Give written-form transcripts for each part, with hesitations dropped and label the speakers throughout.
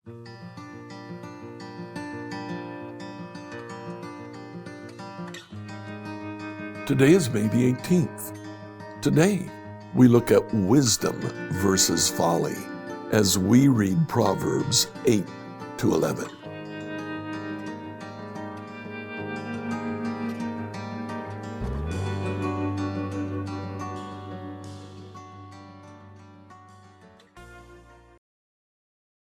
Speaker 1: Today is May the 18th. Today, we look at wisdom versus folly as we read Proverbs 8 to 11.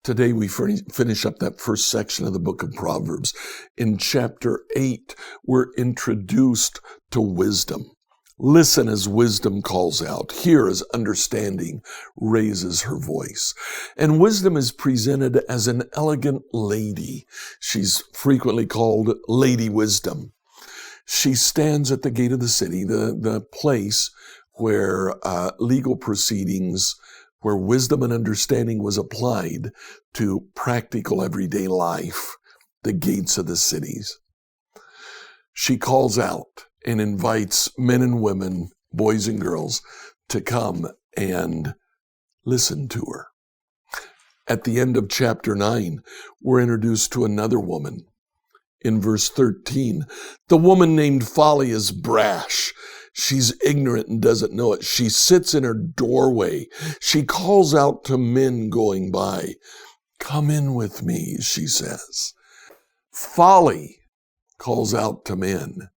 Speaker 1: Today we finish up that first section of the book of Proverbs. In chapter 8, we're introduced to wisdom. Listen as wisdom calls out. Hear as understanding raises her voice. And wisdom is presented as an elegant lady. She's frequently called Lady Wisdom. She stands at the gate of the city, the place where legal proceedings, where wisdom and understanding was applied to practical everyday life, the gates of the cities. She calls out and invites men and women, boys and girls, to come and listen to her. At the end of chapter 9, we're introduced to another woman. In verse 13, the woman named Folly is brash. She's ignorant and doesn't know it. She sits in her doorway. She calls out to men going by. Come in with me, she says. Folly calls out to men.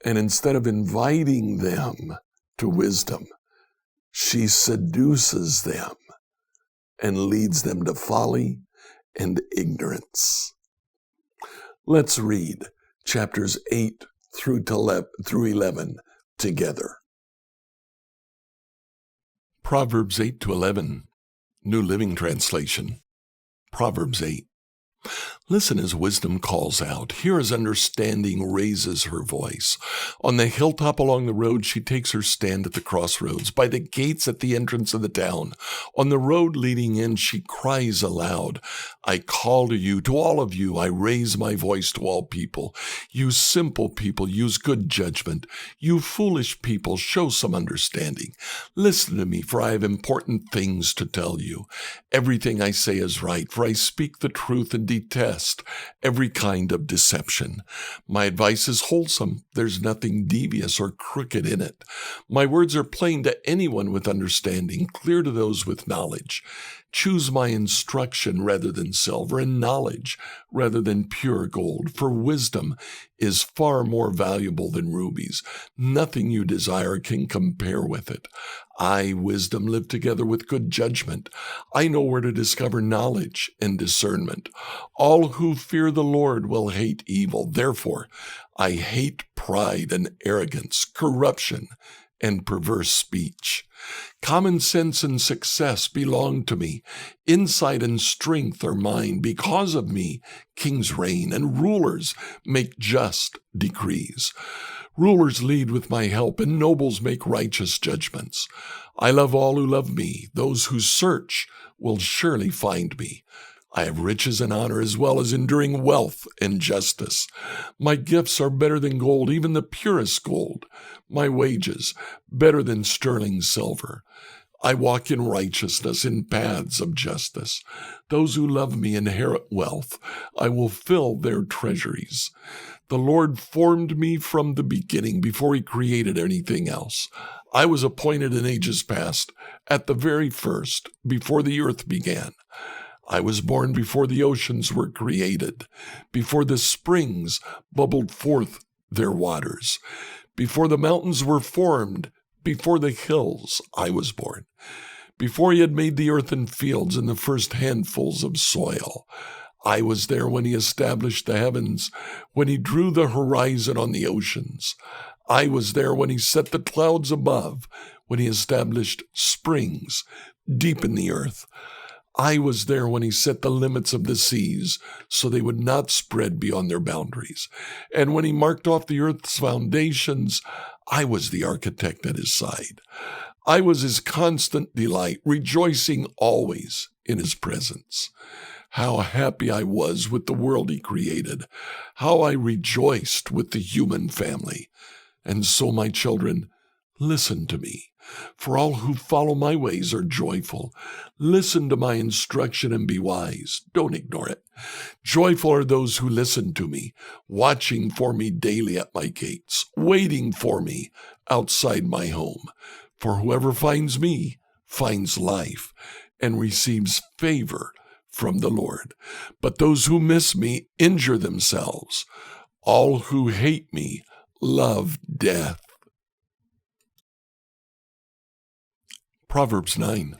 Speaker 1: And instead of inviting them to wisdom, she seduces them and leads them to folly and ignorance. Let's read chapters 8 through 11 together. Proverbs 8 to 11, New Living Translation. Proverbs 8. Listen as wisdom calls out. Hear as understanding raises her voice. On the hilltop along the road, she takes her stand at the crossroads. By the gates at the entrance of the town. On the road leading in, she cries aloud. I call to you, to all of you, I raise my voice to all people. You simple people, use good judgment. You foolish people, show some understanding. Listen to me, for I have important things to tell you. Everything I say is right, for I speak the truth and detest every kind of deception. My advice is wholesome. There's nothing devious or crooked in it. My words are plain to anyone with understanding, clear to those with knowledge. Choose my instruction rather than silver, and knowledge rather than pure gold, for wisdom is far more valuable than rubies. Nothing you desire can compare with it. I, wisdom, live together with good judgment. I know where to discover knowledge and discernment. All who fear the Lord will hate evil. Therefore, I hate pride and arrogance, corruption, and perverse speech. Common sense and success belong to me. Insight and strength are mine. Because of me, kings reign, and rulers make just decrees. Rulers lead with my help, and nobles make righteous judgments. I love all who love me. Those who search will surely find me. I have riches and honor as well as enduring wealth and justice. My gifts are better than gold, even the purest gold. My wages better than sterling silver. I walk in righteousness in paths of justice. Those who love me inherit wealth. I will fill their treasuries. The Lord formed me from the beginning before he created anything else. I was appointed in ages past, at the very first, before the earth began. I was born before the oceans were created, before the springs bubbled forth their waters, before the mountains were formed, before the hills I was born, before he had made the earth and fields and the first handfuls of soil. I was there when he established the heavens, when he drew the horizon on the oceans. I was there when he set the clouds above, when he established springs deep in the earth. I was there when he set the limits of the seas so they would not spread beyond their boundaries. And when he marked off the earth's foundations, I was the architect at his side. I was his constant delight, rejoicing always in his presence. How happy I was with the world he created. How I rejoiced with the human family. And so, my children, Listen to me, for all who follow my ways are joyful. Listen to my instruction and be wise. Don't ignore it. Joyful are those who listen to me, watching for me daily at my gates, waiting for me outside my home. For whoever finds me finds life and receives favor from the Lord. But those who miss me injure themselves. All who hate me love death. Proverbs 9.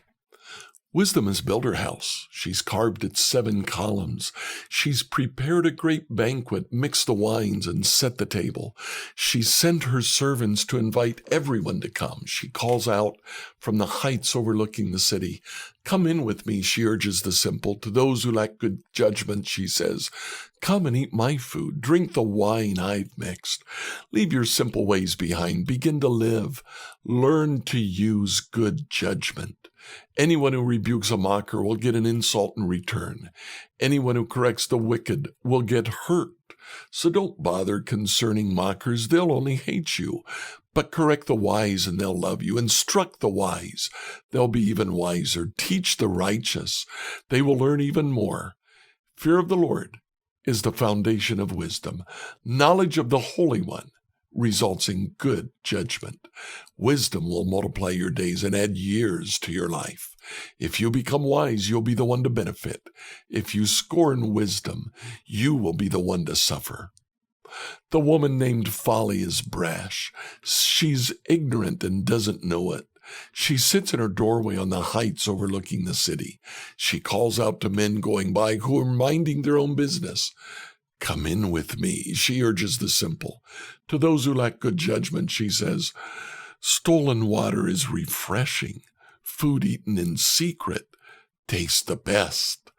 Speaker 1: Wisdom has built her house. She's carved its 7 columns. She's prepared a great banquet, mixed the wines, and set the table. She sent her servants to invite everyone to come. She calls out from the heights overlooking the city. Come in with me, she urges the simple. To those who lack good judgment, she says, come and eat my food. Drink the wine I've mixed. Leave your simple ways behind. Begin to live. Learn to use good judgment. Anyone who rebukes a mocker will get an insult in return. Anyone who corrects the wicked will get hurt. So don't bother concerning mockers. They'll only hate you. But correct the wise and they'll love you. Instruct the wise. They'll be even wiser. Teach the righteous. They will learn even more. Fear of the Lord is the foundation of wisdom. Knowledge of the Holy One results in good judgment. Wisdom will multiply your days and add years to your life. If you become wise, you'll be the one to benefit. If you scorn wisdom, you will be the one to suffer. The woman named Folly is brash. She's ignorant and doesn't know it. She sits in her doorway on the heights overlooking the city. She calls out to men going by who are minding their own business. Come in with me, she urges the simple. To those who lack good judgment, she says, stolen water is refreshing. Food eaten in secret tastes the best.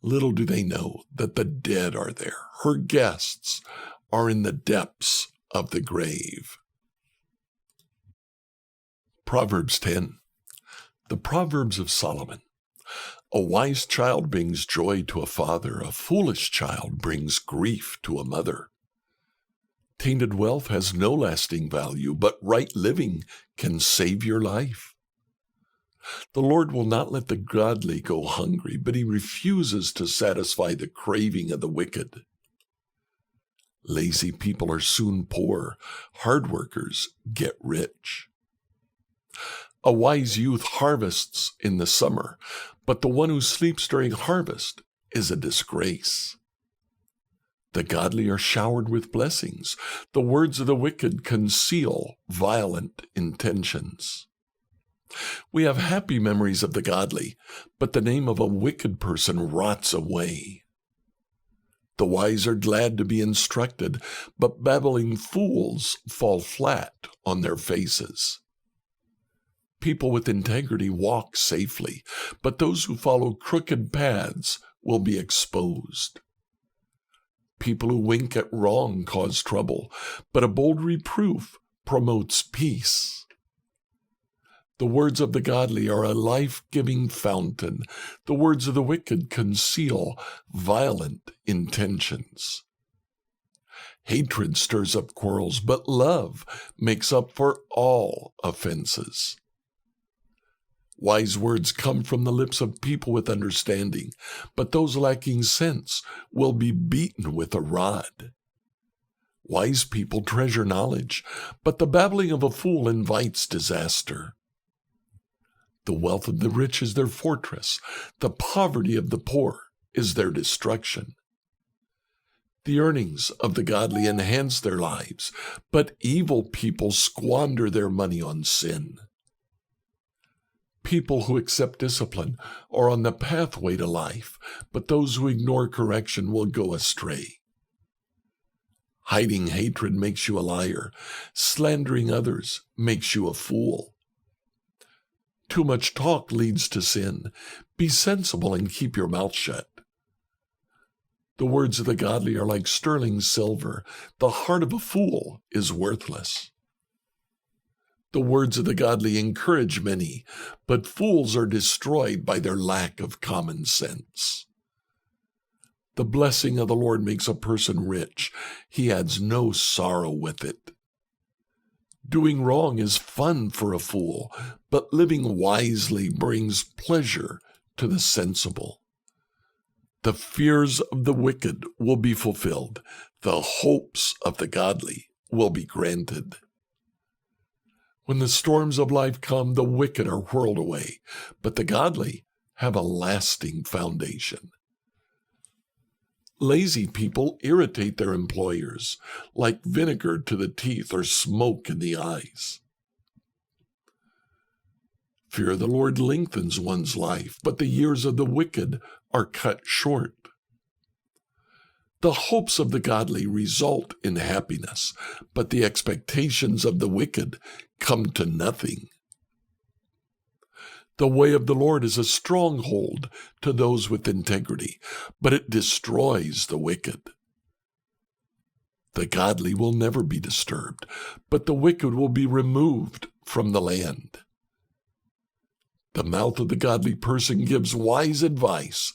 Speaker 1: Little do they know that the dead are there. Her guests are in the depths of the grave. Proverbs 10. The Proverbs of Solomon. A wise child brings joy to a father. A foolish child brings grief to a mother. Tainted wealth has no lasting value, but right living can save your life. The Lord will not let the godly go hungry, but he refuses to satisfy the craving of the wicked. Lazy people are soon poor. Hard workers get rich. A wise youth harvests in the summer, but the one who sleeps during harvest is a disgrace. The godly are showered with blessings. The words of the wicked conceal violent intentions. We have happy memories of the godly, but the name of a wicked person rots away. The wise are glad to be instructed, but babbling fools fall flat on their faces. People with integrity walk safely, but those who follow crooked paths will be exposed. People who wink at wrong cause trouble, but a bold reproof promotes peace. The words of the godly are a life-giving fountain. The words of the wicked conceal violent intentions. Hatred stirs up quarrels, but love makes up for all offenses. Wise words come from the lips of people with understanding, but those lacking sense will be beaten with a rod. Wise people treasure knowledge, but the babbling of a fool invites disaster. The wealth of the rich is their fortress. The poverty of the poor is their destruction. The earnings of the godly enhance their lives, but evil people squander their money on sin. People who accept discipline are on the pathway to life, but those who ignore correction will go astray. Hiding hatred makes you a liar. Slandering others makes you a fool. Too much talk leads to sin. Be sensible and keep your mouth shut. The words of the godly are like sterling silver. The heart of a fool is worthless. The words of the godly encourage many, but fools are destroyed by their lack of common sense. The blessing of the Lord makes a person rich. He adds no sorrow with it. Doing wrong is fun for a fool, but living wisely brings pleasure to the sensible. The fears of the wicked will be fulfilled. The hopes of the godly will be granted. When the storms of life come, the wicked are whirled away, but the godly have a lasting foundation. Lazy people irritate their employers, like vinegar to the teeth or smoke in the eyes. Fear of the Lord lengthens one's life, but the years of the wicked are cut short. The hopes of the godly result in happiness, but the expectations of the wicked come to nothing. The way of the Lord is a stronghold to those with integrity, but it destroys the wicked. The godly will never be disturbed, but the wicked will be removed from the land. The mouth of the godly person gives wise advice,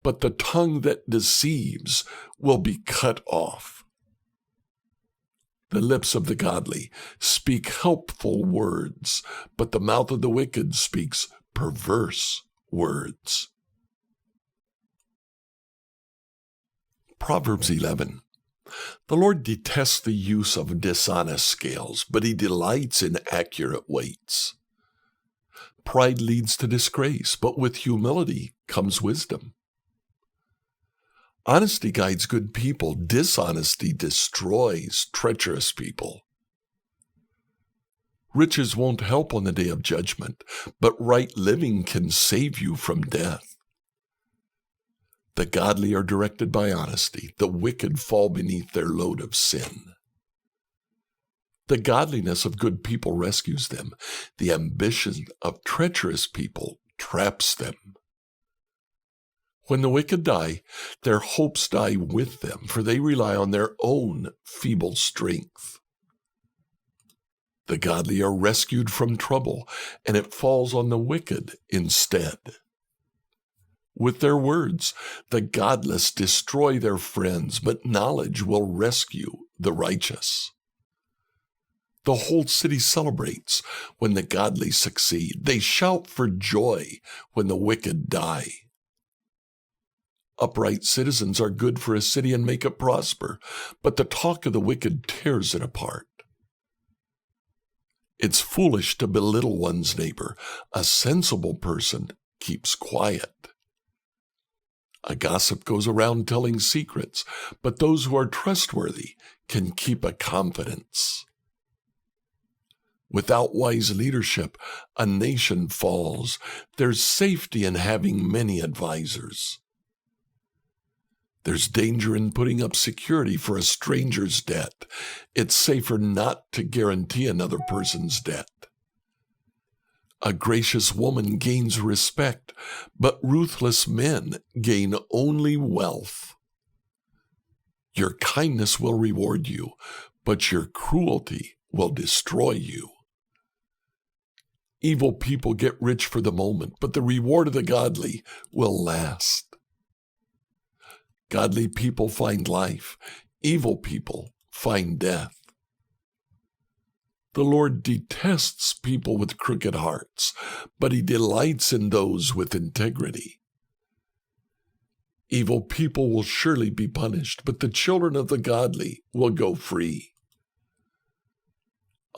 Speaker 1: but the tongue that deceives will be cut off. The lips of the godly speak helpful words, but the mouth of the wicked speaks perverse words. Proverbs 11. The Lord detests the use of dishonest scales, but he delights in accurate weights. Pride leads to disgrace, but with humility comes wisdom. Honesty guides good people. Dishonesty destroys treacherous people. Riches won't help on the day of judgment, but right living can save you from death. The godly are directed by honesty. The wicked fall beneath their load of sin. The godliness of good people rescues them. The ambition of treacherous people traps them. When the wicked die, their hopes die with them, for they rely on their own feeble strength. The godly are rescued from trouble, and it falls on the wicked instead. With their words, the godless destroy their friends, but knowledge will rescue the righteous. The whole city celebrates when the godly succeed. They shout for joy when the wicked die. Upright citizens are good for a city and make it prosper, but the talk of the wicked tears it apart. It's foolish to belittle one's neighbor. A sensible person keeps quiet. A gossip goes around telling secrets, but those who are trustworthy can keep a confidence. Without wise leadership, a nation falls. There's safety in having many advisors. There's danger in putting up security for a stranger's debt. It's safer not to guarantee another person's debt. A gracious woman gains respect, but ruthless men gain only wealth. Your kindness will reward you, but your cruelty will destroy you. Evil people get rich for the moment, but the reward of the godly will last. Godly people find life. Evil people find death. The Lord detests people with crooked hearts, but he delights in those with integrity. Evil people will surely be punished, but the children of the godly will go free.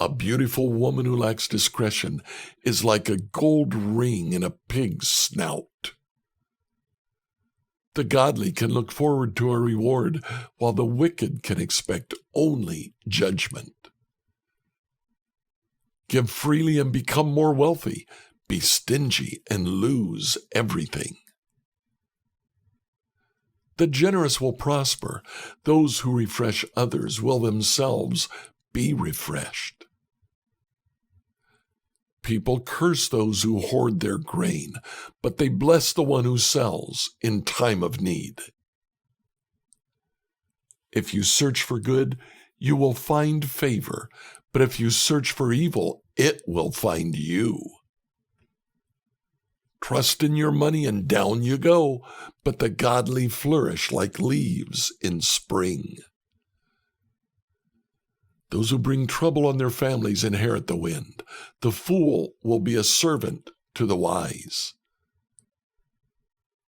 Speaker 1: A beautiful woman who lacks discretion is like a gold ring in a pig's snout. The godly can look forward to a reward, while the wicked can expect only judgment. Give freely and become more wealthy. Be stingy and lose everything. The generous will prosper. Those who refresh others will themselves be refreshed. People curse those who hoard their grain, but they bless the one who sells in time of need. If you search for good, you will find favor, but if you search for evil, it will find you. Trust in your money and down you go, but the godly flourish like leaves in spring. Those who bring trouble on their families inherit the wind. The fool will be a servant to the wise.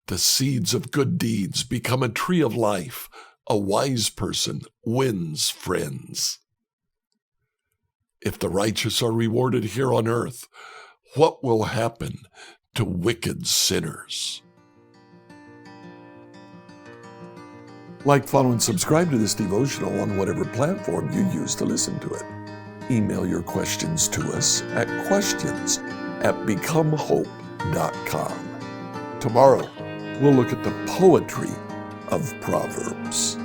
Speaker 1: The seeds of good deeds become a tree of life. A wise person wins friends. If the righteous are rewarded here on earth, what will happen to wicked sinners? Like, follow, and subscribe to this devotional on whatever platform you use to listen to it. Email your questions to us at questions@becomehope.com. Tomorrow, we'll look at the poetry of Proverbs.